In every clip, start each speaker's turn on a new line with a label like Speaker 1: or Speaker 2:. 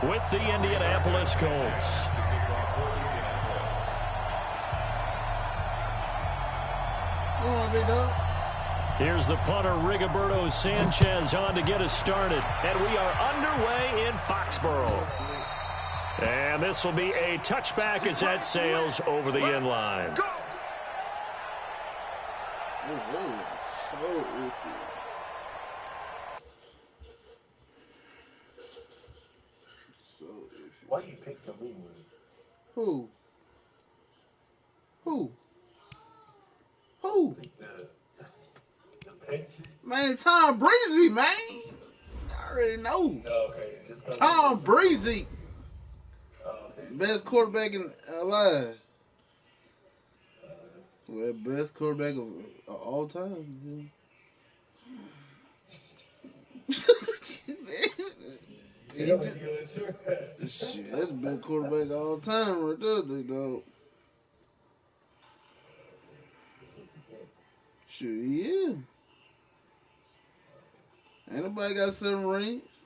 Speaker 1: with the Indianapolis Colts. Here's the punter, Rigoberto Sanchez, on to get us started. And we are underway in Foxborough. And this will be a touchback as that sails over the end line.
Speaker 2: Why you pick the lead with?
Speaker 3: Who? Man, Tom Breezy, man. I already know.
Speaker 2: Okay.
Speaker 3: Tom Breezy. Best quarterback alive. Well, best quarterback of all time. Shit, that's the best quarterback of all time right there, big dog. Sure, yeah. Ain't nobody got 7 rings.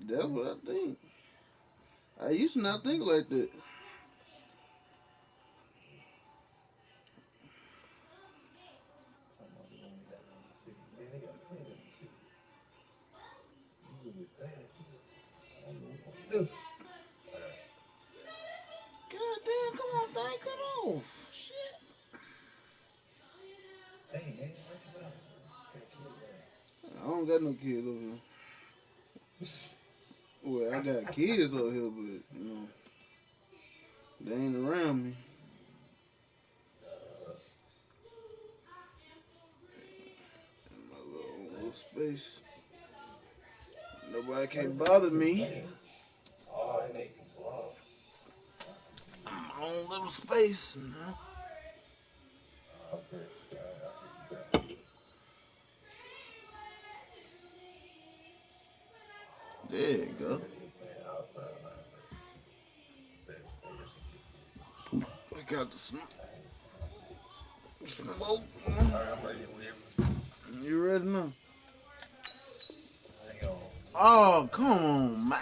Speaker 3: That's what I think. I used to not think like that. God damn, come on, thing, cut off. Shit. I don't got no kids over here. Well, I got kids over here, but, you know, they ain't around me. In my little space. Nobody can bother me. My own little space, you know. There you go. I got the smoke. You ready now? Oh, come on, man.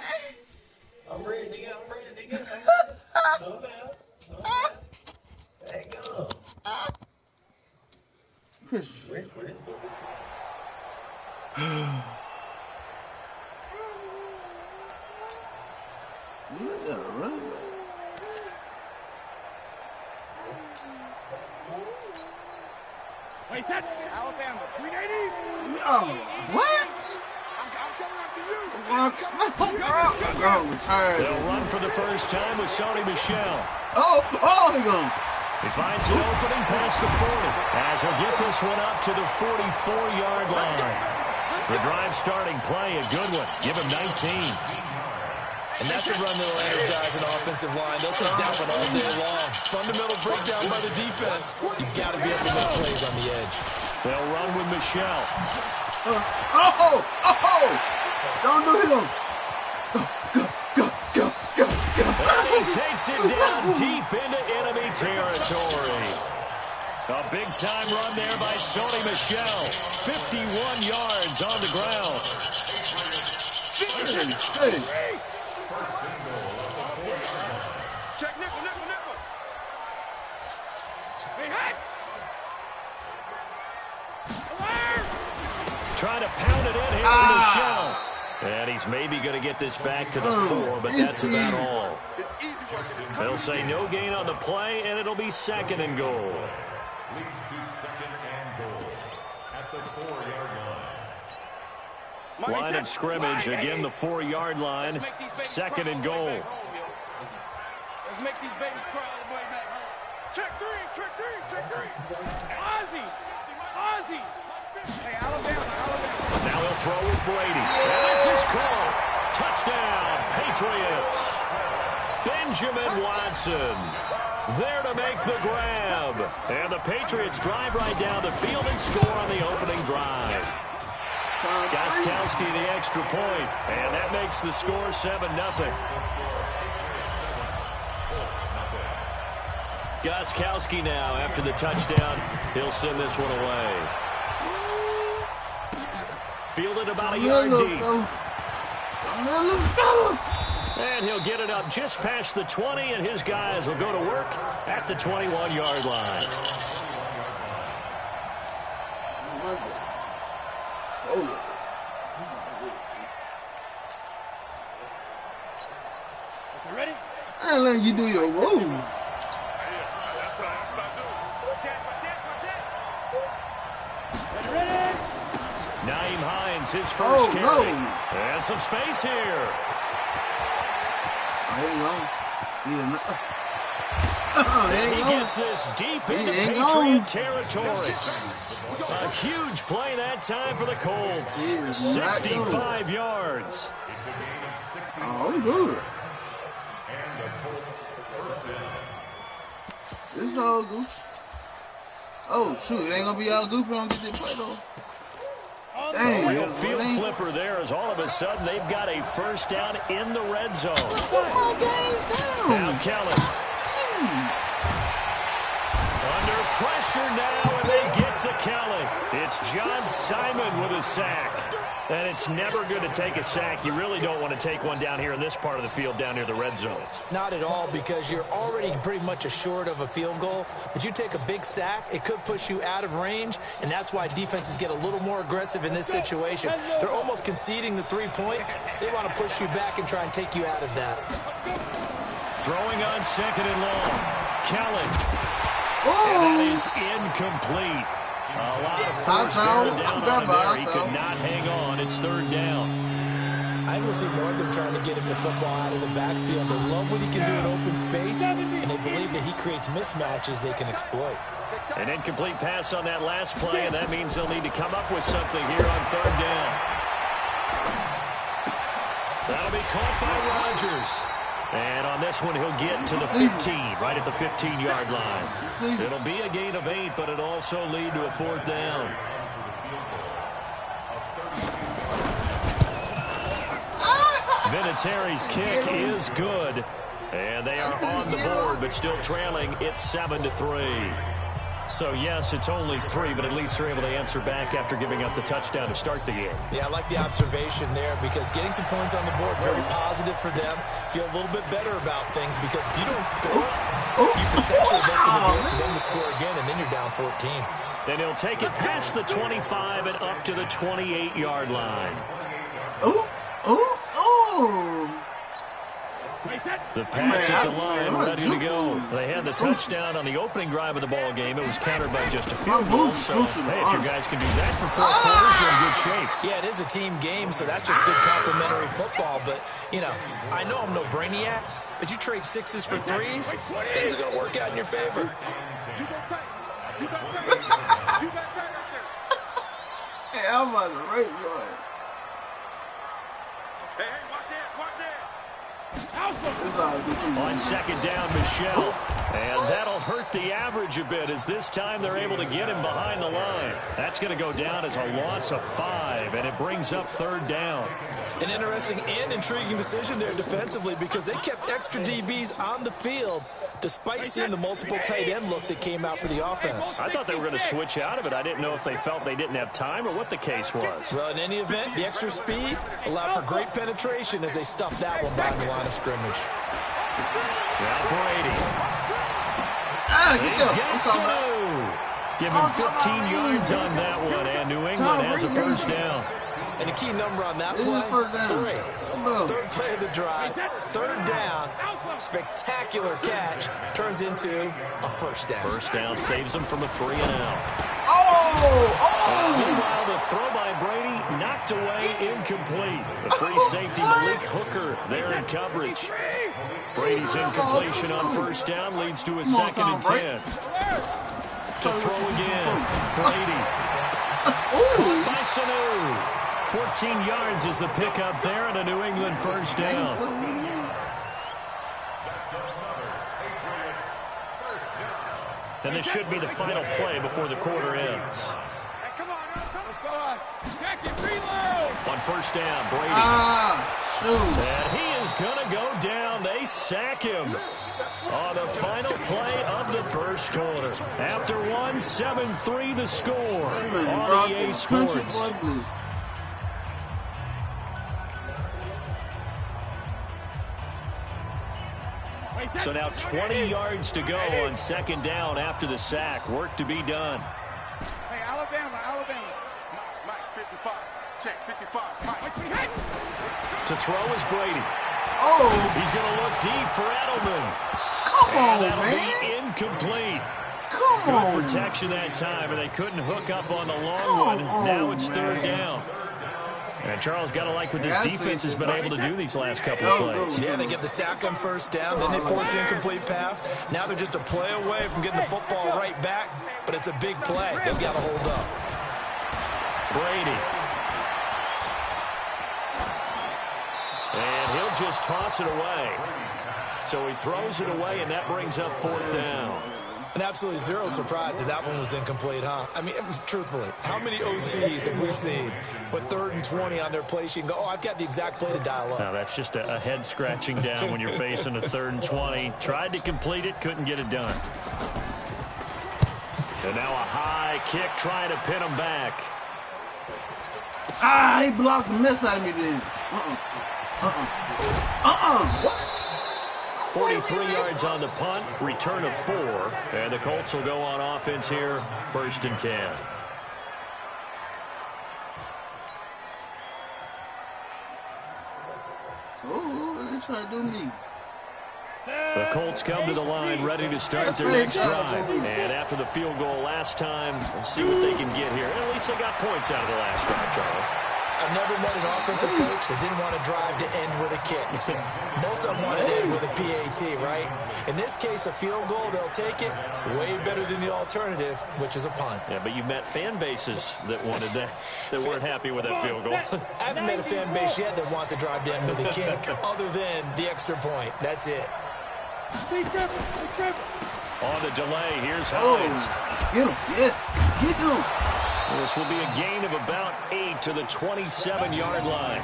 Speaker 2: I'm ready to get. Slow down. Hang on.
Speaker 3: Christian. You gotta run, man.
Speaker 4: Wait, that Alabama 380.
Speaker 3: Oh, what?
Speaker 4: I'm coming after you.
Speaker 3: I'm retired.
Speaker 1: They'll run for the first time with Sony Michel.
Speaker 3: Oh, he gone.
Speaker 1: He finds an opening past the 40 as he'll get this one up to the 44-yard line. The drive starting play, a good one. Give him 19.
Speaker 5: And that's a run that'll energize an offensive line. They'll take that one all day long. Fundamental breakdown by the defense. You've got to be able to make plays on the edge.
Speaker 1: They'll run with Michel.
Speaker 3: Don't do him. Go.
Speaker 1: And he takes it down deep into enemy territory. A big-time run there by Sony Michel. 51 yards on the ground.
Speaker 3: Hey.
Speaker 4: Check nickel. Hey, hey.
Speaker 1: Trying to pound it in here to Michel. And he's maybe going to get this back to the 4, but that's about all. They'll say no gain on the play, and it'll be 2nd and goal.
Speaker 6: Leads to 2nd and goal at the 4-yard line.
Speaker 1: Line of scrimmage, again the 4-yard line, 2nd and goal.
Speaker 4: Let's make these babies cry all the way back home. Check three. Ozzy. Hey, Alabama.
Speaker 1: Now he'll throw with Brady. And this is caught. Touchdown, Patriots. Benjamin Watson there to make the grab. And the Patriots drive right down the field and score on the opening drive. Gostkowski the extra point, and that makes the score 7-0. Gostkowski now, after the touchdown, he'll send this one away. Fielded about a yard deep.
Speaker 3: Fella.
Speaker 1: And he'll get it up just past the 20, and his guys will go to work at the 21-yard line.
Speaker 4: You ready?
Speaker 3: I let you do your move.
Speaker 1: Naeem Hines, his first carry.
Speaker 3: No.
Speaker 1: And some space here. He gets this deep into Patriot territory. A huge play that time for the Colts. 65 yards.
Speaker 3: Oh, good. It's all goofy. Oh, shoot. It ain't going to be all goofy. Don't get this play, though. Dang,
Speaker 1: real field flipper there as all of a sudden they've got a first down in the red zone. Now Kelly. Under pressure now, and they get to Kelly. It's John Simon with a sack. And it's never good to take a sack. You really don't want to take one down here in this part of the field down near the red zone.
Speaker 5: Not at all, because you're already pretty much assured of a field goal. But you take a big sack, it could push you out of range, and that's why defenses get a little more aggressive in this situation. They're almost conceding the 3 points. They want to push you back and try and take you out of that.
Speaker 1: Throwing on second and long. Kelly.
Speaker 3: Oh.
Speaker 1: And that is incomplete. A lot of force bearing down on him there. He could not hang on. It's third down.
Speaker 5: I will see more of them trying to get him the football out of the backfield. They love what he can do in open space, and they believe that he creates mismatches they can exploit.
Speaker 1: An incomplete pass on that last play, and that means they'll need to come up with something here on third down. That'll be caught by Rodgers. And on this one, he'll get to the 15, right at the 15-yard line. It'll be a gain of 8, but it'll also lead to a fourth down. Vinatieri's kick is good. And they are on the board, but still trailing. It's 7-3. So, yes, it's only 3, but at least they're able to answer back after giving up the touchdown to start the game.
Speaker 5: Yeah, I like the observation there because getting some points on the board, very positive for them. Feel a little bit better about things because if you don't score, you potentially open the door for them to score again, and then you're down 14.
Speaker 1: Then he'll take it past the 25 and up to the 28-yard line. The pass at the line, ready to go. They had the touchdown on the opening drive of the ball game. It was countered by just a field goal. So, hey, if you guys can do that for 4 quarters, you're in good shape.
Speaker 5: Yeah, it is a team game, so that's just good complimentary football. But, you know I'm no brainiac, but you trade 6s for 3s, things are going to work out in your favor.
Speaker 3: Hey, I'm about to race you.
Speaker 4: Hey, watch it, watch it.
Speaker 1: On second down, Michelle. And that'll hurt the average a bit as this time they're able to get him behind the line. That's going to go down as a loss of 5, and it brings up third down.
Speaker 5: An interesting and intriguing decision there defensively because they kept extra DBs on the field despite seeing the multiple tight end look that came out for the offense.
Speaker 1: I thought they were going to switch out of it. I didn't know if they felt they didn't have time or what the case was.
Speaker 5: Well, in any event, the extra speed allowed for great penetration as they stuffed that one behind the line of scrimmage.
Speaker 1: Now Brady.
Speaker 3: He's got
Speaker 1: Give him 15 yards on that one, and New England has a first down.
Speaker 5: And the key number on that play, 3. Third play of the drive, third down, spectacular catch, turns into a first down.
Speaker 1: First down saves him from a 3-and-out. Meanwhile, the throw by Brady knocked away, incomplete. The free safety Malik Hooker there in coverage. Brady's incompletion on first down leads to a 2nd and 10. To throw again, Brady. Caught by Sanu. 14 yards is the pickup there and a New England first down. And this should be the final play before the quarter ends.
Speaker 4: Come on. Jacket, reload.
Speaker 1: On first down, Brady. And he is going to go down. They sack him on the final play of the first quarter. After 1, 7-3 the score on EA Sports. So now 20 yards to go on second down after the sack. Work to be done.
Speaker 4: Hey, Alabama. Mike, 55. Check, 55. Mike.
Speaker 1: To throw is Brady.
Speaker 3: Oh,
Speaker 1: He's going to look deep for Edelman.
Speaker 3: come on,
Speaker 1: That'll
Speaker 3: man.
Speaker 1: be incomplete.
Speaker 3: Come
Speaker 1: Good
Speaker 3: on.
Speaker 1: protection that time, and they couldn't hook up on the long one. Now it's third down. And Charles, got to like what this defense has been able to do these last couple of plays.
Speaker 5: Yeah, they get the sack on first down, then they force the incomplete pass. Now they're just a play away from getting the football right back, but it's a big play. They've got to hold up.
Speaker 1: Brady. And he'll just toss it away. So he throws it away, and that brings up fourth down.
Speaker 5: And absolutely zero surprise that that one was incomplete, huh? I mean, truthfully, how many OCs have we seen with 3rd and 20 on their play sheet and go, oh, I've got the exact play to dial up?
Speaker 1: Now, that's just a head scratching down when you're facing a 3rd and 20. Tried to complete it, couldn't get it done. And now a high kick trying to pin him back.
Speaker 3: Ah, he blocked the mess out of me then. What?
Speaker 1: 43 yards on the punt, return of 4, and the Colts will go on offense here, 1st and 10.
Speaker 3: Oh, they trying to do me.
Speaker 1: The Colts come to the line ready to start their next drive. And after the field goal last time, we'll see what they can get here. At least they got points out of the last drive, Charles.
Speaker 5: I've never met an offensive coach that didn't want to drive to end with a kick. Most of them want to end with a PAT, right? In this case, a field goal, they'll take it way better than the alternative, which is a punt.
Speaker 1: Yeah, but you've met fan bases that wanted that, that weren't happy with that field goal.
Speaker 5: I haven't met a fan base yet that wants to drive to end with a kick, other than the extra point. That's it.
Speaker 1: On the delay, here's
Speaker 3: Oh,
Speaker 1: Hines.
Speaker 3: get him. Yes, get him.
Speaker 1: This will be a gain of about 8 to the 27-yard line.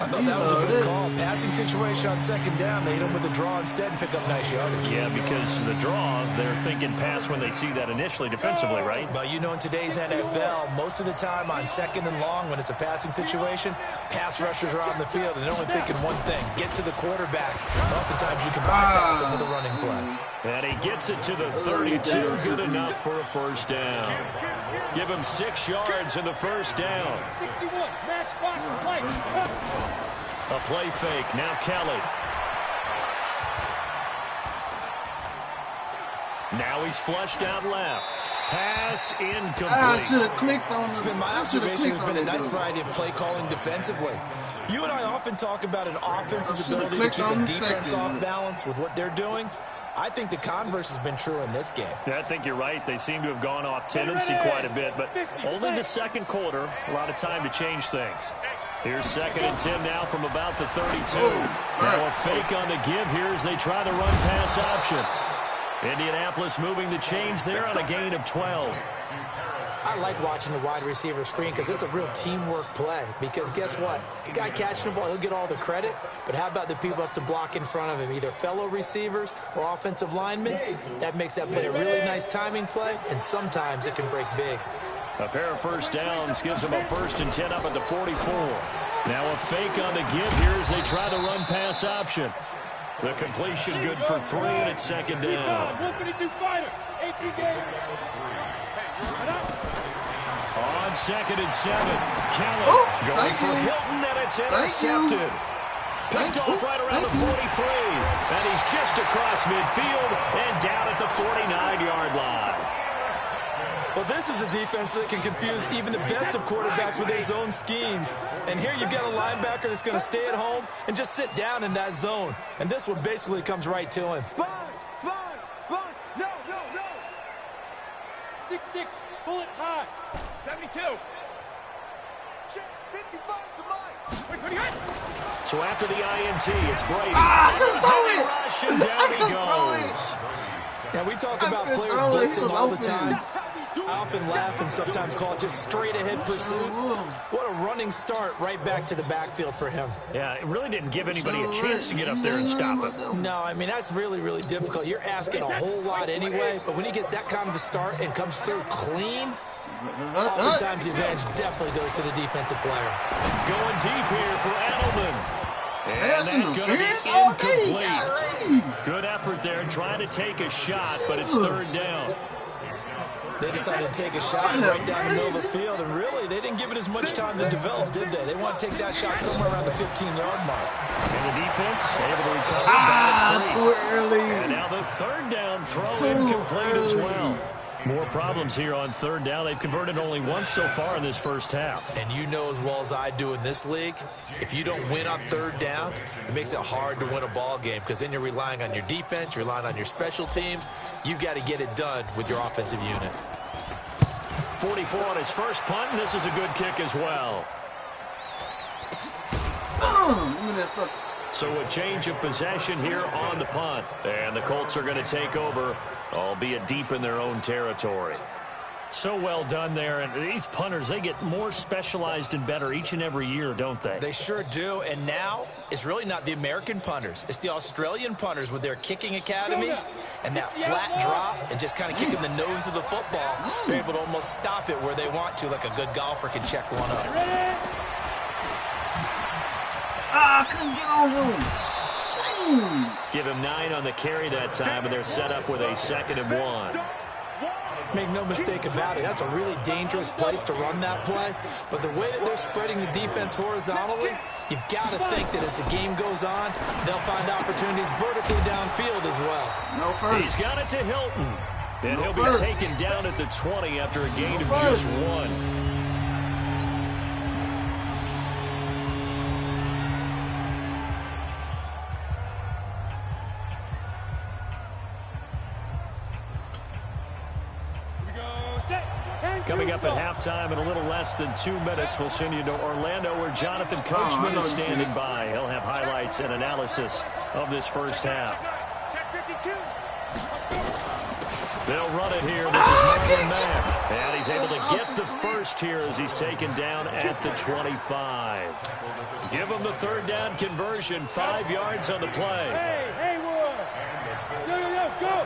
Speaker 5: I thought that was a good call. Passing situation on second down. They hit him with a draw instead and pick up nice yardage.
Speaker 1: Yeah, because the draw, they're thinking pass when they see that initially defensively, right?
Speaker 5: But you know, in today's NFL, most of the time on second and long, when it's a passing situation, pass rushers are on the field and they're only thinking one thing: get to the quarterback. Oftentimes you can bypass it with a running play.
Speaker 1: And he gets it to the 32. Good enough for a first down. Give him 6 yards in the first down.
Speaker 4: 61, match box, light.
Speaker 1: A play fake. Now Kelly. Now he's flushed out left. Pass incomplete.
Speaker 3: I should have clicked on
Speaker 5: It's been my observation. There's been a nice variety of play calling defensively. You and I often talk about an offense's ability to keep a defense off balance with what they're doing. I think the converse has been true in this game.
Speaker 1: Yeah, I think you're right. They seem to have gone off tendency quite a bit, but only the second quarter. A lot of time to change things. Here's 2nd and 10 now from about the 32. Now a fake on the give here as they try the run-pass option. Indianapolis moving the chains there on a gain of 12.
Speaker 5: I like watching the wide receiver screen because it's a real teamwork play. Because guess what? The guy catching the ball, he'll get all the credit. But how about the people up to block in front of him, either fellow receivers or offensive linemen? That makes that play a really nice timing play, and sometimes it can break big.
Speaker 1: A pair of first downs gives them a 1st and 10 up at the 44. Now a fake on the give here as they try the run-pass option. The completion good for 3, and it's 2nd down.
Speaker 4: 152 fighter, 18
Speaker 1: On 2nd and 7, Kelly going for Hilton, and it's intercepted. Picked off right around the 43, and he's just across midfield and down at the 49-yard line.
Speaker 5: Well, this is a defense that can confuse even the best of quarterbacks with their zone schemes. And here you've got a linebacker that's going to stay at home and just sit down in that zone. And this one basically comes right to him.
Speaker 4: Sponge, no. 6'6", bullet high. 72. 55 to Mike.
Speaker 1: So after the INT, it's Brady.
Speaker 3: I couldn't throw it.
Speaker 1: Rush, and down he
Speaker 3: I
Speaker 1: goes.
Speaker 5: Now, we talk about players blitzing all the time. I often laugh and sometimes call it just straight-ahead pursuit. What a running start right back to the backfield for him.
Speaker 1: Yeah, it really didn't give anybody a chance to get up there and stop him.
Speaker 5: No, I mean, that's really, really difficult. You're asking a whole lot anyway, but when he gets that kind of a start and comes through clean, oftentimes the advantage definitely goes to the defensive player.
Speaker 1: Going deep here for Edelman. And that's going to be incomplete. Good effort there, trying to take a shot, but it's third down.
Speaker 5: They decided to take a shot right down the middle of the field, and really, they didn't give it as much time to develop, did they? They want to take that shot somewhere around the 15-yard mark.
Speaker 1: And the defense able to recover.
Speaker 3: Too early.
Speaker 1: And now the third down throw incomplete as well. More problems here on third down. They've converted only once so far in this first half.
Speaker 5: And you know as well as I do in this league, if you don't win on third down, it makes it hard to win a ball game because then you're relying on your defense, you're relying on your special teams. You've got to get it done with your offensive unit.
Speaker 1: 44 on his first punt, and this is a good kick as well. So a change of possession here on the punt. And the Colts are going to take over, albeit deep in their own territory. So well done there. And these punters, they get more specialized and better each and every year, don't they?
Speaker 5: They sure do. And now it's really not the American punters. It's the Australian punters with their kicking academies and that flat drop and just kind of kicking the nose of the football. They're able to almost stop it where they want to, like a good golfer can check one up.
Speaker 3: I couldn't get on him. Dang.
Speaker 1: Give him 9 on the carry that time, and they're set up with a 2nd and 1.
Speaker 5: Make no mistake about it, that's a really dangerous place to run that play. But the way that they're spreading the defense horizontally, you've got to think that as the game goes on, they'll find opportunities vertically downfield as well.
Speaker 3: No first.
Speaker 1: He's got it to Hilton. And he'll be taken down at the 20 after a gain of just 1. Coming up at halftime in a little less than 2 minutes, we'll send you to Orlando where Jonathan Coachman is standing by. He'll have highlights and analysis of this first half. They'll run it here. This is Marlon Mack. And he's able to get the first here as he's taken down at the 25. Give him the third down conversion. 5 yards on the play.
Speaker 4: Hey, go.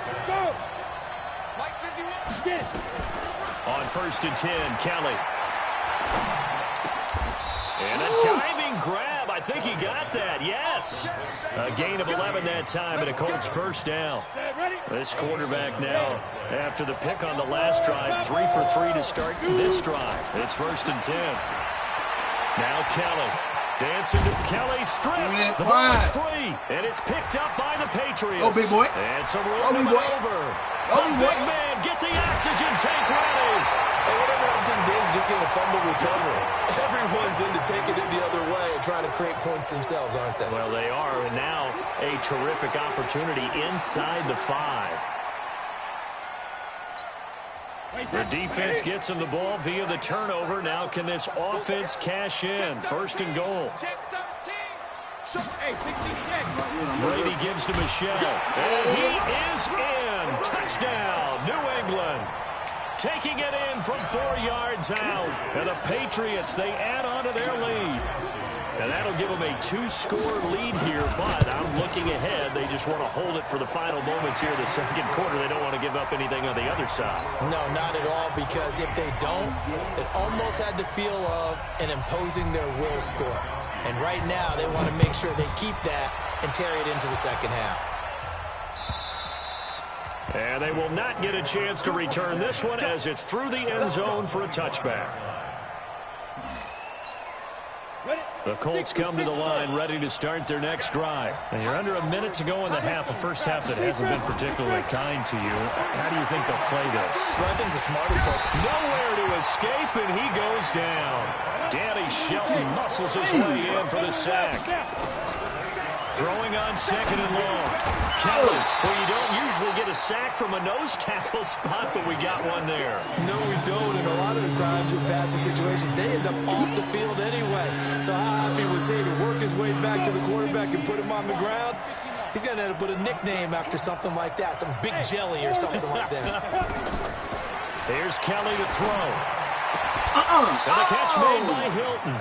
Speaker 4: Get it.
Speaker 1: On 1st and 10, Kelly. And a diving grab. I think he got that. Yes. A gain of 11 that time and a Colts first down. This quarterback now, after the pick on the last drive, 3 for 3 to start this drive. It's 1st and 10. Now Kelly. Dancing to Kelly, stripped. The ball is free, and it's picked up by the Patriots.
Speaker 3: Oh, big boy.
Speaker 1: And some room over. Big man, get the oxygen tank ready.
Speaker 5: Hey, whatever happened to the days of just getting a fumble recovery? Everyone's into taking it the other way and trying to create points themselves, aren't they?
Speaker 1: Well, they are, and now a terrific opportunity inside the 5. The defense gets him the ball via the turnover. Now can this offense cash in? 1st and goal. Brady gives to Michelle. And he is in. Touchdown, New England. Taking it in from 4 yards out. And the Patriots, they add on to their lead. And that'll give them a 2-score lead here, but I'm looking ahead. They just want to hold it for the final moments here of the second quarter. They don't want to give up anything on the other side.
Speaker 5: No, not at all, because if they don't, it almost had the feel of an imposing their will score. And right now, they want to make sure they keep that and carry it into the second half.
Speaker 1: And they will not get a chance to return this one as it's through the end zone for a touchback. The Colts come to the line ready to start their next drive. And you're under a minute to go in the half, a first half that hasn't been particularly kind to you. How do you think they'll play this?
Speaker 5: Well, I think the smarter part.
Speaker 1: Nowhere to escape, and he goes down. Danny Shelton muscles his way in for the sack. Throwing on 2nd and long. Kelly, well, you don't usually get a sack from a nose tackle spot, but we got one there.
Speaker 5: No, we don't, and a lot of the times in passing situations, they end up off the field anyway. So how happy was he to work his way back to the quarterback and put him on the ground? He's going to end up with a nickname after something like that, some Big Jelly or something like that.
Speaker 1: Here's Kelly to throw. And the catch made by Hilton.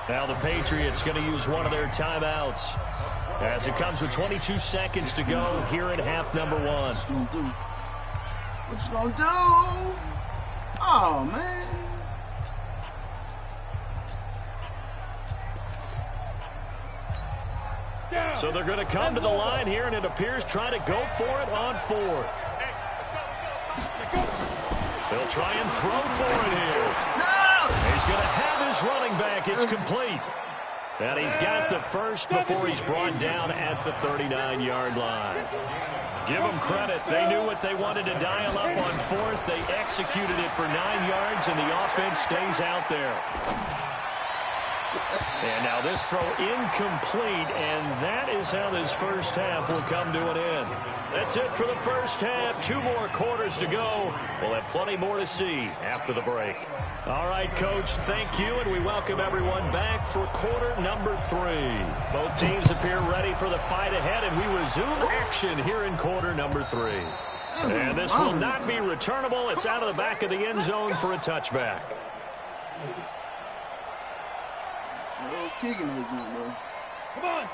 Speaker 1: Now the Patriots going to use one of their timeouts as it comes with 22 seconds to go here in half number 1.
Speaker 3: What you gonna do? Oh, man.
Speaker 1: So they're going to come to the line here, and it appears trying to go for it on 4th. They'll try and throw for it here. He's going to have his running back. It's complete. And he's got the first before he's brought down at the 39-yard line. Give them credit. They knew what they wanted to dial up on 4th. They executed it for 9 yards, and the offense stays out there. And now this throw incomplete, and that is how this first half will come to an end. That's it for the first half. 2 more quarters to go. We'll have plenty more to see after the break. All right, Coach, thank you, and we welcome everyone back for quarter number 3. Both teams appear ready for the fight ahead, and we resume action here in quarter number 3. And this will not be returnable. It's out of the back of the end zone for a touchback.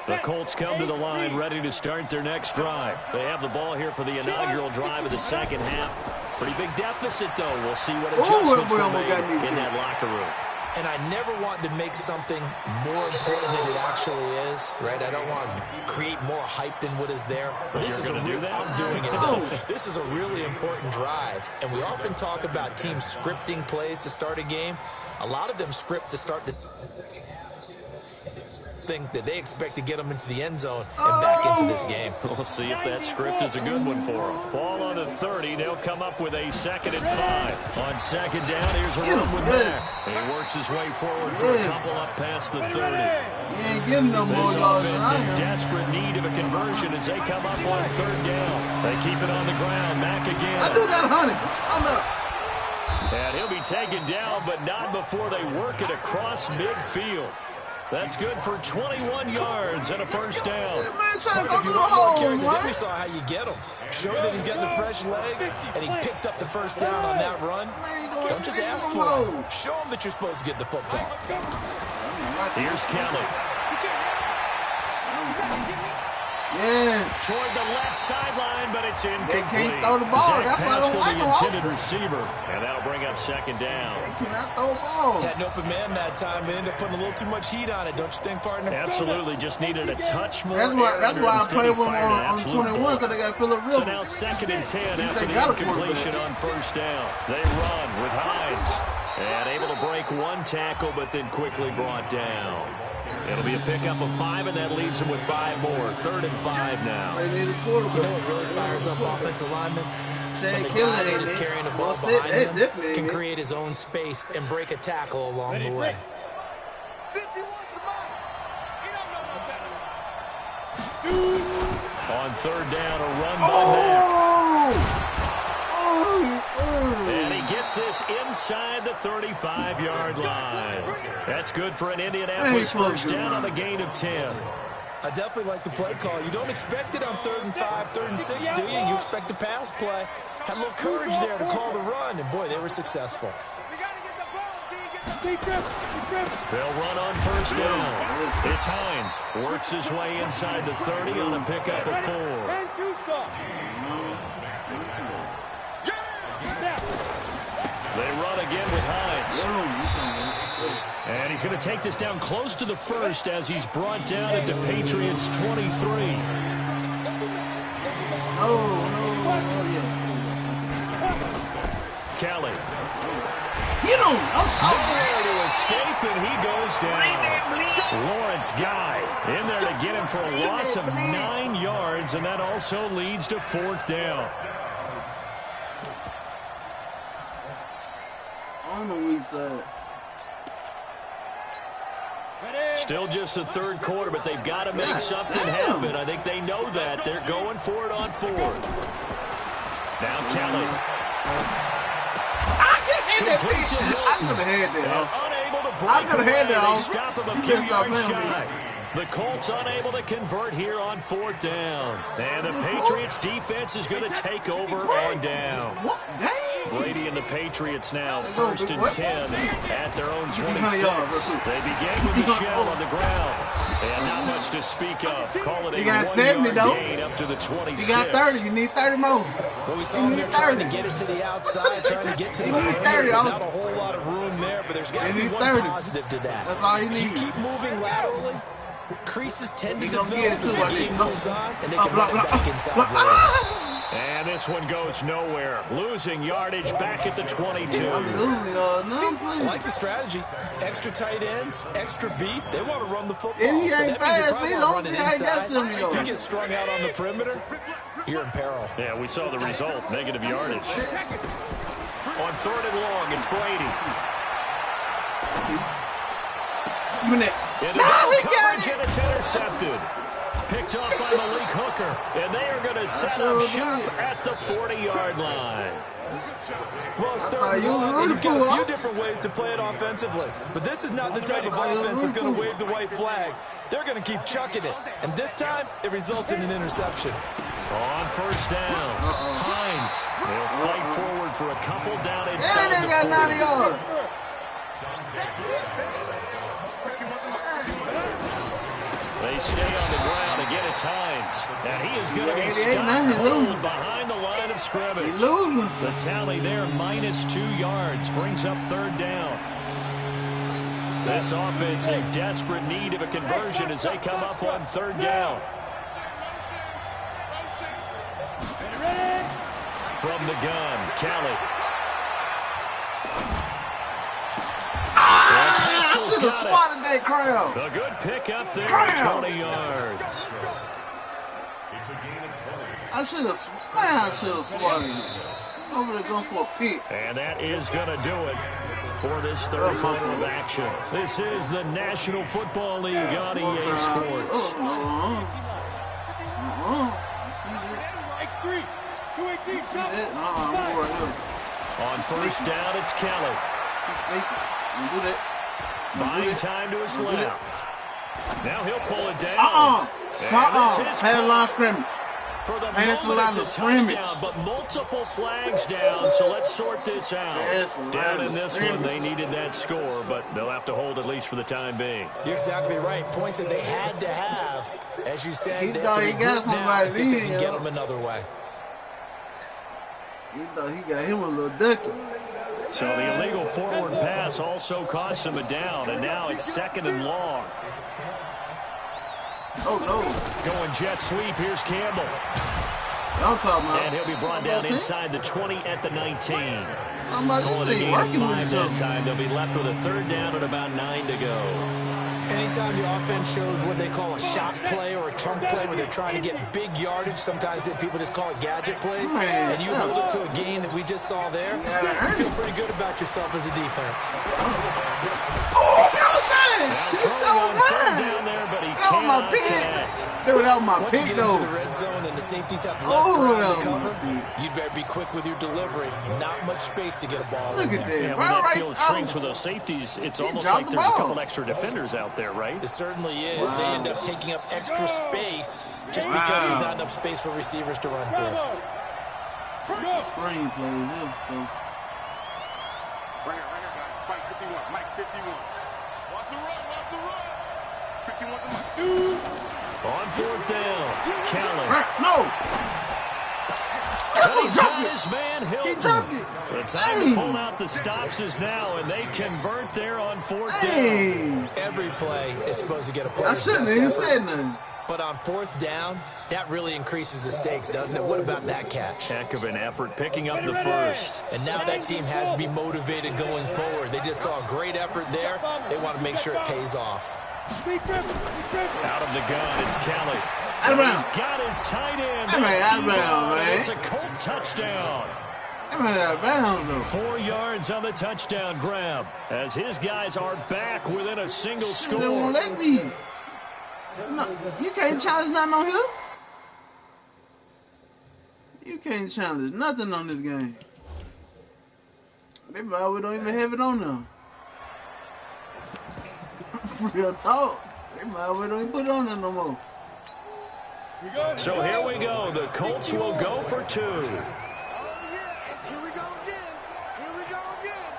Speaker 1: The Colts come to the line ready to start their next drive. They have the ball here for the inaugural drive of the second half. Pretty big deficit, though. We'll see what adjustments were made in that locker room.
Speaker 5: And I never want to make something more important than it actually is, right? I don't want to create more hype than what is there. But this is I'm doing it, though. This is a really important drive. And we often talk about teams scripting plays to start a game. A lot of them script to start the think that they expect to get them into the end zone and back into this game.
Speaker 1: We'll see if that script is a good one for them. Ball on the 30. They'll come up with a 2nd and 5. On 2nd down, here's a run with Mack. He works his way forward for a couple up past the 30.
Speaker 3: He ain't getting no more
Speaker 1: This offense in desperate need of a conversion as they come up on 3rd down. They keep it on the ground. Mack again.
Speaker 3: I do got 100. What you talking about?
Speaker 1: And he'll be taken down, but not before they work it across midfield. That's good for 21 yards and a first down.
Speaker 3: Man, trying to go
Speaker 5: If
Speaker 3: through
Speaker 5: you
Speaker 3: the
Speaker 5: want more
Speaker 3: hole,
Speaker 5: carries,
Speaker 3: man.
Speaker 5: then we saw how you get him. Show that he's getting the fresh legs, and he picked up the first down on that run. Don't just ask for it. Show him that you're supposed to get the football.
Speaker 1: Here's Kelly.
Speaker 3: Yes.
Speaker 1: Toward the left sideline, but it's incomplete.
Speaker 3: They can't throw the ball.
Speaker 1: Zach
Speaker 3: That's why I don't like
Speaker 1: the
Speaker 3: them.
Speaker 1: intended receiver, and that'll bring up 2nd down.
Speaker 3: They cannot throw the ball.
Speaker 5: Had an open man that time, but ended up putting a little too much heat on it, don't you think, partner?
Speaker 1: Absolutely, just needed a touch more.
Speaker 3: That's why I play with them on
Speaker 1: absolute
Speaker 3: 21 because they got to fill it real.
Speaker 1: So now 2nd and 10 after the incompletion on 1st down. They run with Hines. And able to break 1 tackle, but then quickly brought down. It'll be a pickup of 5, and that leaves them with 5 more. 3rd and 5 now.
Speaker 3: They need a quarterback.
Speaker 5: You know what really fires up offensive linemen? When the
Speaker 3: Kelly
Speaker 5: guy that is carrying the ball behind him can create his own space and break a tackle along the way.
Speaker 4: 51 to mine.
Speaker 1: On 3rd down, a run by Mack. And he gets this inside the 35-yard line. That's good for an Indianapolis first down on the gain of 10.
Speaker 5: I definitely like the play call. You don't expect it on 3rd and 5, 3rd and 6, do you? You expect a pass play. Had a little courage there to call the run, and boy, they were successful.
Speaker 1: They'll run on 1st down. It's Hines. Works his way inside the 30 on a pickup of 4. They run again with Hines. And he's going to take this down close to the 1st as he's brought down at the Patriots' 23. Kelly.
Speaker 3: Get him! I'm talking.
Speaker 1: Nowhere to escape, and he goes down. Lawrence Guy in there to get him for a loss of 9 yards, and that also leads to 4th down.
Speaker 3: On the weak side.
Speaker 1: Still just the 3rd quarter, but they've got to make something happen. I think they know that. They're going for it on 4th. Now Kelly.
Speaker 3: I could have had that.
Speaker 1: Unable to break away. They stop him a few yards shy. The Colts unable to convert here on 4th down. And the Patriots defense is going to take over on down. Brady and the Patriots now 1st and 10 at their own 26. They begin with the shell on the ground. And not much to speak of. Call it a 1-yard gain up to the 26.
Speaker 3: You got 30. You need 30 more.
Speaker 5: Well, we saw him there trying to get it to the outside, trying to get to the perimeter. Not a whole lot of room there, but there's got to be one positive to that.
Speaker 3: That's all you need.
Speaker 5: You keep moving laterally, creases tend to
Speaker 3: He gonna
Speaker 5: develop
Speaker 3: get it too,
Speaker 5: as the
Speaker 3: I
Speaker 5: game
Speaker 3: think.
Speaker 5: moves on, and they can run it back inside later.
Speaker 1: And this one goes nowhere. Losing yardage back at the 22.
Speaker 3: Absolutely, no, I'm
Speaker 5: I
Speaker 3: playing.
Speaker 5: like the strategy. Extra tight ends, extra beef. They want to run the football.
Speaker 3: If he
Speaker 5: But
Speaker 3: ain't
Speaker 5: that means they
Speaker 3: fast,
Speaker 5: probably
Speaker 3: he
Speaker 5: wanna
Speaker 3: don't
Speaker 5: run
Speaker 3: see
Speaker 5: it
Speaker 3: how he got
Speaker 5: inside.
Speaker 3: some
Speaker 5: If you
Speaker 3: yards.
Speaker 5: get strung out on the perimeter, you're in peril.
Speaker 1: Yeah, we saw the result. Negative yardage. On 3rd and long, it's Brady.
Speaker 3: See? Give me that.
Speaker 1: Into
Speaker 3: No,
Speaker 1: double
Speaker 3: he got
Speaker 1: coverage,
Speaker 3: it.
Speaker 1: and it's intercepted. Picked off by Malik Hooker. And they are going to set up shop at the 40-yard line.
Speaker 5: Well, it's
Speaker 3: I
Speaker 5: 3rd
Speaker 3: thought
Speaker 5: and
Speaker 3: you was
Speaker 5: long, and
Speaker 3: rooting
Speaker 5: you've got
Speaker 3: for
Speaker 5: a few
Speaker 3: him.
Speaker 5: different ways to play it offensively. But this is not the type of
Speaker 3: I thought you was
Speaker 5: offense that's going to
Speaker 3: rooting
Speaker 5: wave the white flag. They're going to keep chucking it. And this time, it results in an interception.
Speaker 1: On 1st down, Hines. They'll fight forward for a couple down inside
Speaker 3: And they got 90
Speaker 1: the 40.
Speaker 3: yards.
Speaker 1: They stay on the ground. Again, it's Hines. And he is going to be
Speaker 3: 88,
Speaker 1: stopped
Speaker 3: man, he
Speaker 1: cold
Speaker 3: losing.
Speaker 1: behind the line of
Speaker 3: He
Speaker 1: scrimmage.
Speaker 3: losing.
Speaker 1: The tally there, -2 yards, brings up 3rd down. This offense in desperate need of a conversion as they come up on 3rd down. From the gun, Kelly.
Speaker 3: I should have swatted that crowd.
Speaker 1: A good pickup there,
Speaker 3: Crowd.
Speaker 1: 20 yards.
Speaker 6: It's a gain of 20.
Speaker 3: I should have swatted it. Over there going for a pick.
Speaker 1: And that is going to do it for this 3rd quarter of action. This is the National Football League on EA Sports.
Speaker 4: X3, 218,
Speaker 1: On 1st down, it's Kelly.
Speaker 3: He's sneaking. Don't do that.
Speaker 1: Buying time to his
Speaker 3: Don't do that.
Speaker 1: left. Now he'll pull it down. And this is
Speaker 3: Had a line of scrimmage.
Speaker 1: for the
Speaker 3: Man, that's a
Speaker 1: moment,
Speaker 3: lot
Speaker 1: it's
Speaker 3: of
Speaker 1: a
Speaker 3: scrimmage.
Speaker 1: touchdown, but multiple flags down, so let's sort this out.
Speaker 3: That's a lot
Speaker 1: Down in
Speaker 3: of
Speaker 1: this
Speaker 3: scrimmage.
Speaker 1: one, they needed that score, but they'll have to hold at least for the time being.
Speaker 5: You're exactly right. Points that they had to have. As you said,
Speaker 3: He
Speaker 5: they
Speaker 3: thought
Speaker 5: have to
Speaker 3: he got
Speaker 5: regroup now
Speaker 3: somebody
Speaker 5: and see if they
Speaker 3: in,
Speaker 5: can get
Speaker 3: yo.
Speaker 5: them another way.
Speaker 3: He thought he got him a little ducky.
Speaker 1: So the illegal forward pass also cost him a down, and now it's 2nd and long.
Speaker 3: Oh, no.
Speaker 1: Going jet sweep, here's Campbell.
Speaker 3: Y'all talking about.
Speaker 1: And he'll be brought down inside the 20 at the 19.
Speaker 3: Talking about
Speaker 1: Calling
Speaker 3: you
Speaker 1: a
Speaker 3: team
Speaker 1: gain
Speaker 3: working
Speaker 1: of
Speaker 3: with
Speaker 1: 5
Speaker 3: each
Speaker 1: that
Speaker 3: other.
Speaker 1: time. They'll be left with a 3rd down and about 9 to go.
Speaker 5: Anytime the offense shows what they call a shot play or a chunk play where they're trying to get big yardage, sometimes people just call it gadget plays,
Speaker 3: Man,
Speaker 5: and you
Speaker 3: stop.
Speaker 5: hold it to a gain that we just saw there, you feel pretty good about yourself as a defense.
Speaker 3: Oh, that was
Speaker 1: Now
Speaker 3: mine.
Speaker 1: throwing
Speaker 3: That
Speaker 1: on
Speaker 3: was
Speaker 1: 3rd
Speaker 3: mine.
Speaker 1: down there, but he
Speaker 3: That was my
Speaker 1: cannot
Speaker 3: pick.
Speaker 1: connect.
Speaker 3: Dude, that was my
Speaker 5: Once
Speaker 3: pick,
Speaker 5: you get into the
Speaker 3: though.
Speaker 5: red zone and the safeties have less
Speaker 3: Oh,
Speaker 5: ground
Speaker 3: that
Speaker 5: to
Speaker 3: was
Speaker 5: cover,
Speaker 3: my pick.
Speaker 5: you'd better be quick with your delivery. Not much space to get a ball
Speaker 3: Look
Speaker 5: in
Speaker 3: at
Speaker 5: there.
Speaker 3: that.
Speaker 1: Yeah, when that
Speaker 3: Right,
Speaker 1: field
Speaker 3: right.
Speaker 1: shrinks with those safeties, it's almost
Speaker 3: dropped
Speaker 1: like
Speaker 3: the
Speaker 1: there's a
Speaker 3: ball.
Speaker 1: couple extra defenders out there, right?
Speaker 5: It certainly is.
Speaker 3: Wow.
Speaker 5: They end up taking up extra space just because there's not enough space for receivers to run through.
Speaker 3: Screen plays, yeah, folks.
Speaker 4: Right here, guys. Mike 51, Mike 51. Watch the run, watch the run. 51 to Mike.
Speaker 1: On 4th down, Callen.
Speaker 3: Right, no.
Speaker 1: But he's got
Speaker 3: Jump it.
Speaker 1: his man
Speaker 3: He
Speaker 1: Hilton.
Speaker 3: jumped it.
Speaker 1: The time to
Speaker 3: Hey.
Speaker 1: pull out the stops is now, and they convert there on 4th down.
Speaker 3: Hey.
Speaker 5: Every play is supposed to get a
Speaker 3: I
Speaker 5: player's
Speaker 3: shouldn't
Speaker 5: best
Speaker 3: even
Speaker 5: effort.
Speaker 3: said nothing.
Speaker 5: But on 4th down, that really increases the stakes, doesn't it? What about that catch?
Speaker 1: Heck of an effort, picking up the first.
Speaker 5: And now that team has to be motivated going forward. They just saw a great effort there. They want to make sure it pays off.
Speaker 1: Out of the gun, it's Kelly.
Speaker 3: Out of
Speaker 1: And
Speaker 3: bounds.
Speaker 1: he's got his tight end.
Speaker 3: That man
Speaker 1: That's
Speaker 3: out of bounds,
Speaker 1: Ebron, and
Speaker 3: man.
Speaker 1: It's a Colt touchdown.
Speaker 3: That man out of bounds, though.
Speaker 1: 4 yards on the touchdown grab as his guys are back within a single
Speaker 3: They won't
Speaker 1: score.
Speaker 3: let me. No, you can't challenge nothing on here. You can't challenge nothing on this game. They probably don't even have it on there. Real talk. They probably don't even put it on there no more.
Speaker 1: So here we go. The Colts will go for 2.
Speaker 4: Oh, yeah. And here we go again. Here we go again.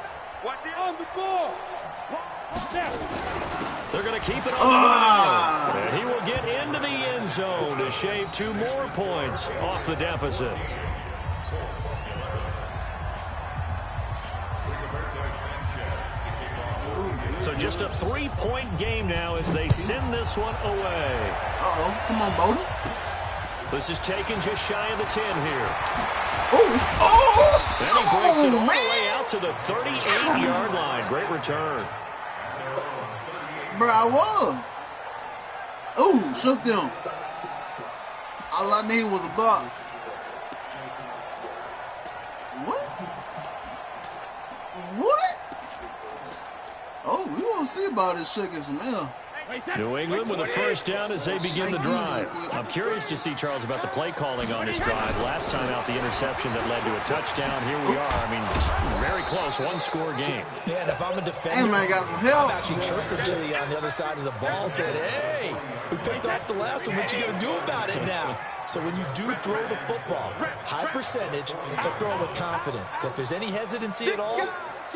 Speaker 4: Watch it. On the ball.
Speaker 1: They're going to keep it on
Speaker 3: Ah.
Speaker 1: the ground. And he will get into the end zone to shave 2 more points off the deficit. So just a 3-point game now as they send this one away.
Speaker 3: Uh-oh. Come on, Bowden.
Speaker 1: This is taken just shy of the 10 here.
Speaker 3: Oh!
Speaker 1: And he breaks it all the way out to the 38-yard line. Great return.
Speaker 3: Bro, I was. Oh, shook them. All I need was a block. What? What? Oh, we want to see about this shaking some air.
Speaker 1: New England with a first down as they begin the drive. I'm curious to see, Charles, about the play calling on this drive. Last time out, the interception that led to a touchdown. Here we are. I mean, very close, one-score game.
Speaker 5: Yeah, and if I'm a defender,
Speaker 3: Hey, man, got some help.
Speaker 5: I'm actually chirping to you on the other side of the ball, said, hey, we picked off the last one. What you going to do about it now? So when you do throw the football, high percentage, but throw it with confidence. If there's any hesitancy at all,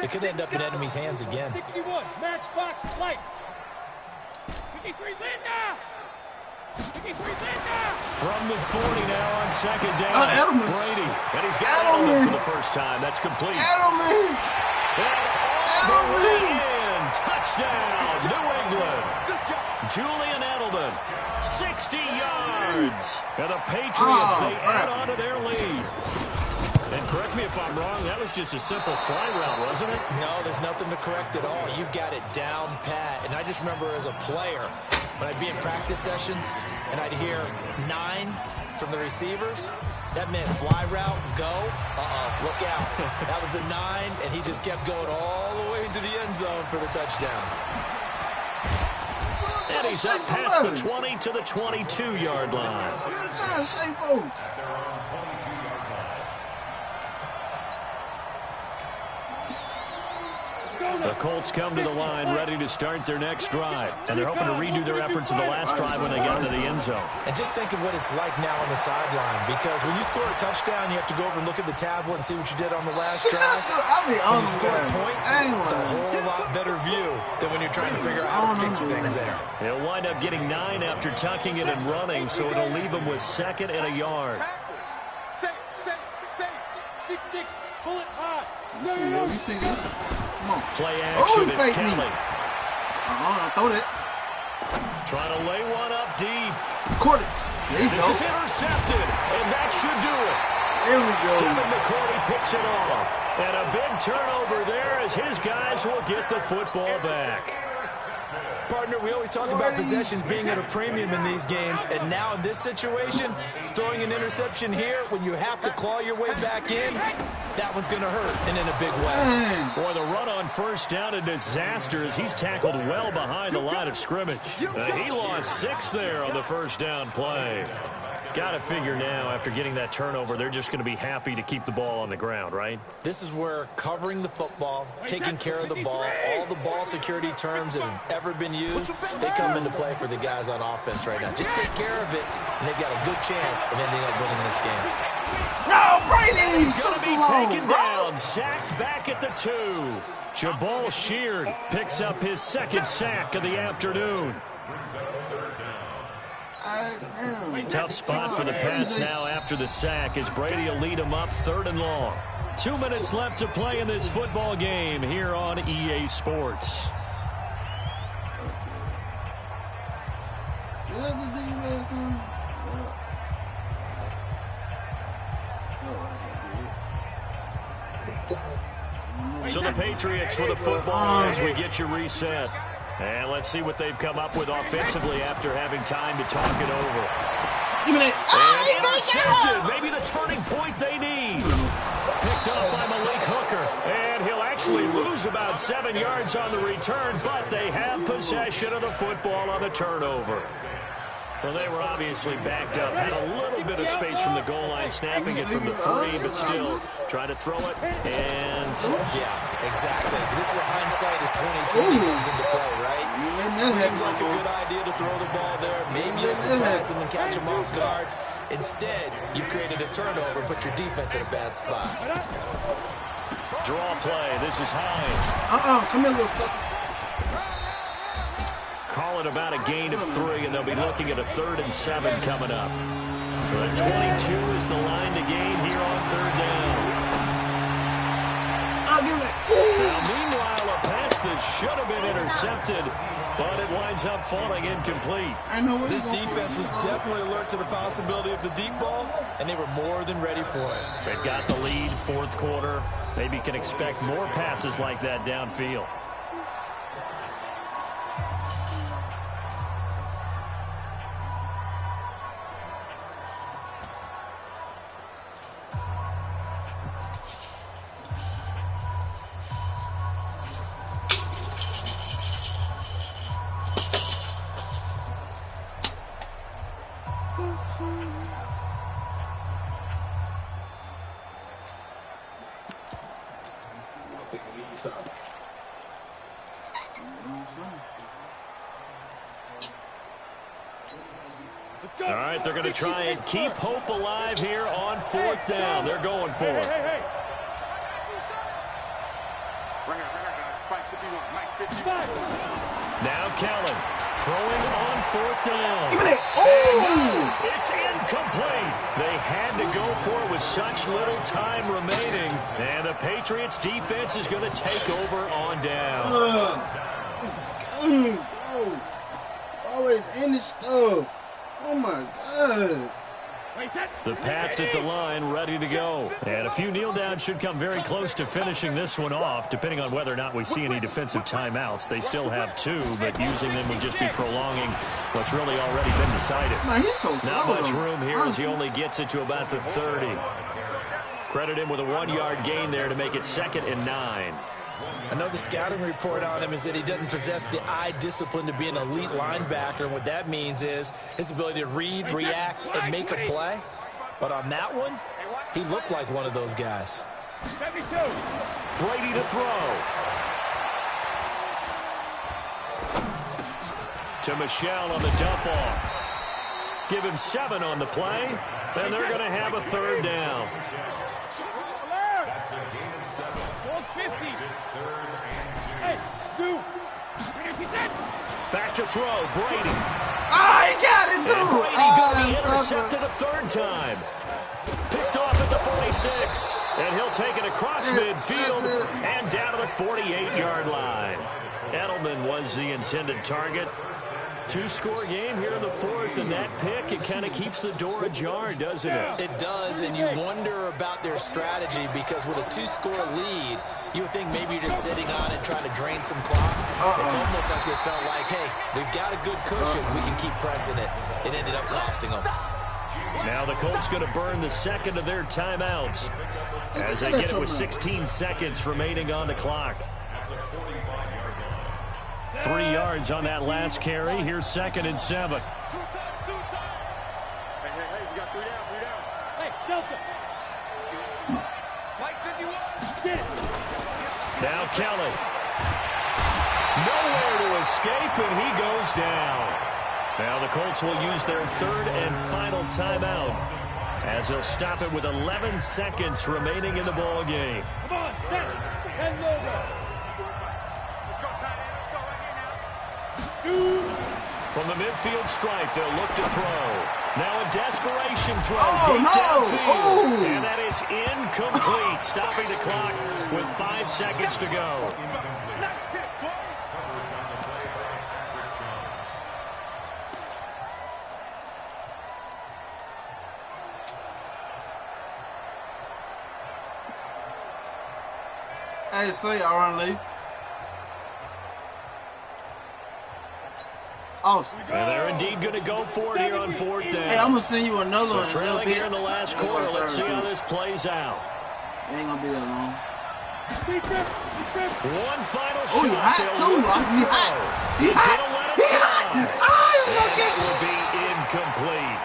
Speaker 5: it could end up in enemy's hands again.
Speaker 2: 61, matchbox lights. 53 Linda! 53 Linda!
Speaker 1: From the 40 now on second down.
Speaker 3: Edelman.
Speaker 1: Brady. And he's got Edelman for the first time. That's complete.
Speaker 3: Edelman!
Speaker 1: And all the way in. Touchdown, New England. Julian Edelman, 60 yards. And the Patriots, they add on to their lead. And correct me if I'm wrong, that was just a simple fly route, wasn't it?
Speaker 5: No, there's nothing to correct at all. You've got it down pat. And I just remember as a player, when I'd be in practice sessions and I'd hear 9 from the receivers, that meant fly route, go, look out. That was the 9, and he just kept going all the way into the end zone for the touchdown.
Speaker 1: And he's up past the 20 to the 22-yard line.
Speaker 3: We're trying to shake folks.
Speaker 1: The Colts come to the line ready to start their next drive. And they're hoping to redo their efforts in the last drive when they got into the end zone.
Speaker 5: And just think of what it's like now on the sideline, because when you score a touchdown, you have to go over and look at the tablet and see what you did on the last drive. When you score points, it's a whole lot better view than when you're trying to figure out how to fix things there.
Speaker 1: He'll wind up getting 9 after tucking it and running, so it'll leave him with 2nd and a yard.
Speaker 2: Safe, 6-6, bullet high.
Speaker 3: You see this? Come on.
Speaker 1: Play action,
Speaker 3: he
Speaker 1: it's
Speaker 3: faked me.
Speaker 1: Kelly.
Speaker 3: Throw that.
Speaker 1: Trying to lay one up deep.
Speaker 3: Caught it. There you
Speaker 1: This
Speaker 3: go.
Speaker 1: is intercepted, and that should do it.
Speaker 3: There we go.
Speaker 1: Devin McCourty picks it off. And a big turnover there as his guys will get the football back.
Speaker 5: Partner, we always talk about possessions being at a premium in these games, and now in this situation, throwing an interception here when you have to claw your way back in, that one's going to hurt, and in a big way.
Speaker 1: Boy, the run on first down, a disaster as he's tackled well behind the line of scrimmage. He lost 6 there on the first down play. Got to figure now, after getting that turnover, they're just going to be happy to keep the ball on the ground, right?
Speaker 5: This is where covering the football, taking care of the ball, all the ball security terms that have ever been used, they come into play for the guys on offense right now. Just take care of it, and they've got a good chance of ending up winning this game.
Speaker 3: No, Brady!
Speaker 1: He's going to be taken down, sacked back at the 2. Jabal Sheard picks up his 2nd sack of the afternoon. Tough spot for the Pats now after the sack as Brady will lead them up 3rd and long. 2 minutes left to play in this football game here on EA Sports.
Speaker 3: Did I just do you last time?
Speaker 1: So the Patriots with the football as we get you reset. And let's see what they've come up with offensively after having time to talk it over.
Speaker 3: Give me that.
Speaker 1: And intercepted. Maybe the turning point they need. Picked up by Malik Hooker. And he'll actually lose about 7 yards on the return, but they have possession of the football on the turnover. Well, they were obviously backed up. Had a little bit of space from the goal line, snapping it from the 3, but still trying to throw it. And
Speaker 5: yeah, exactly. This is where hindsight is 20/20 comes into play, right? Seems like a good idea to throw the ball there. Maybe you'll surprise them and catch them off guard. Instead, you've created a turnover, put your defense in a bad spot.
Speaker 1: Draw play. This is Hines.
Speaker 3: Come here, little fucker.
Speaker 1: Call it about a gain of 3, and they'll be looking at a 3rd and 7 coming up. So that 22 is the line to gain here on 3rd down.
Speaker 3: I'll give it.
Speaker 1: Now, meanwhile, a pass that should have been intercepted, but it winds up falling incomplete.
Speaker 5: This defense was definitely alert to the possibility of the deep ball, and they were more than ready for it.
Speaker 1: They've got the lead, fourth quarter. Maybe can expect more passes like that downfield. All right, they're going to try and keep hope alive here on fourth down. They're going for it. Now Kellen throwing on fourth down.
Speaker 3: Oh!
Speaker 1: It's incomplete. They had to go for it with such little time remaining. And the Patriots defense is going to take over on down.
Speaker 3: Always in this stuff. Oh my God.
Speaker 1: The Pats at the line, ready to go. And a few kneel downs should come very close to finishing this one off, depending on whether or not we see any defensive timeouts. They still have 2, but using them would just be prolonging what's really already been decided.
Speaker 3: Man, he's so slow.
Speaker 1: Not much room here as he only gets it to about the 30. Credit him with a 1-yard gain there to make it 2nd and 9.
Speaker 5: I know the scouting report on him is that he doesn't possess the eye discipline to be an elite linebacker, and what that means is his ability to read, react, and make a play. But on that one, he looked like one of those guys.
Speaker 1: Brady to throw. To Michelle on the dump off. Give him 7 on the play, and they're going to have a 3rd down. Back to throw, Brady.
Speaker 3: Ah, he got it too.
Speaker 1: And Brady going to be intercepted a 3rd time. Picked off at the 46. And he'll take it across midfield and down to the 48-yard line. Edelman was the intended target. 2-score game here in the 4th, and that pick, it kind of keeps the door ajar, doesn't it?
Speaker 5: It does, and you wonder about their strategy because with a 2-score lead, you would think maybe you're just sitting on it trying to drain some clock. It's almost like they felt like, hey, we've got a good cushion. We can keep pressing it. It ended up costing them.
Speaker 1: Now the Colts going to burn the 2nd of their timeouts as they get it with 16 seconds remaining on the clock. 3 yards on that last carry. Here's 2nd and 7. Now Kelly. Nowhere to escape, and he goes down. Now the Colts will use their 3rd and final timeout as they'll stop it with 11 seconds remaining in the ball game.
Speaker 2: Come on, set. 10 logo.
Speaker 1: From the midfield stripe, they'll look to throw. Now a desperation throw deep downfield. And that is incomplete, stopping the clock with 5 seconds to go.
Speaker 3: Hey, say y'all run late. Awesome.
Speaker 1: And they're indeed going to go for it here on 4th down.
Speaker 3: Hey, I'm going to send you another one.
Speaker 1: So trailing here in the last quarter. Let's see how this plays out.
Speaker 3: It ain't going to be that long.
Speaker 1: One final shot.
Speaker 3: Oh, he hot, too. He hot.
Speaker 1: He's going to let it fly.
Speaker 3: Oh,
Speaker 1: and that will be incomplete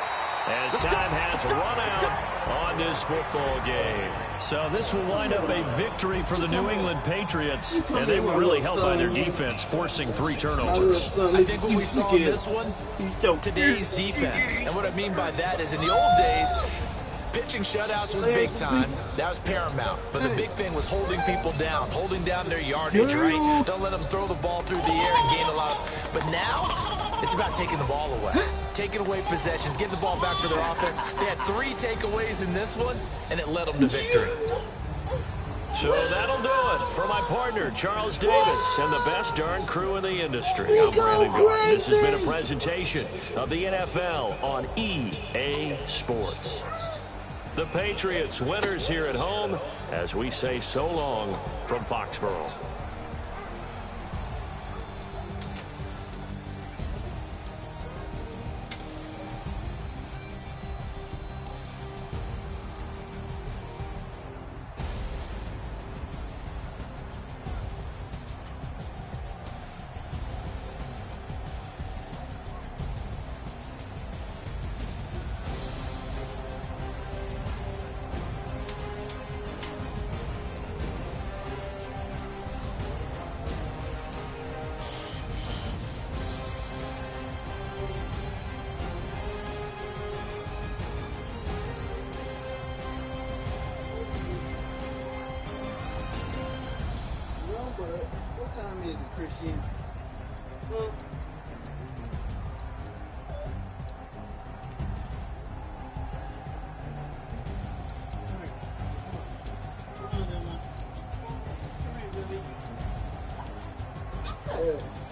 Speaker 1: as time has run out on this football game. So this will wind up a victory for the New England Patriots, and they were really helped by their defense, forcing 3 turnovers.
Speaker 5: I think what we saw in this one, today's defense. And what I mean by that is in the old days, pitching shutouts was big time. That was paramount. But the big thing was holding people down, holding down their yardage, right? Don't let them throw the ball through the air and gain a lot. But now, it's about taking the ball away. Taking away possessions, getting the ball back for their offense. They had 3 takeaways in this one, and it led them to victory.
Speaker 1: So that'll do it for my partner, Charles Davis, and the best darn crew in the industry. I'm Brandon Gaudin. This has been a presentation of the NFL on EA Sports. The Patriots winners here at home as we say so long from Foxborough.
Speaker 3: What time is it, Christian? Well, all right. Come on, Come here, baby. Yeah.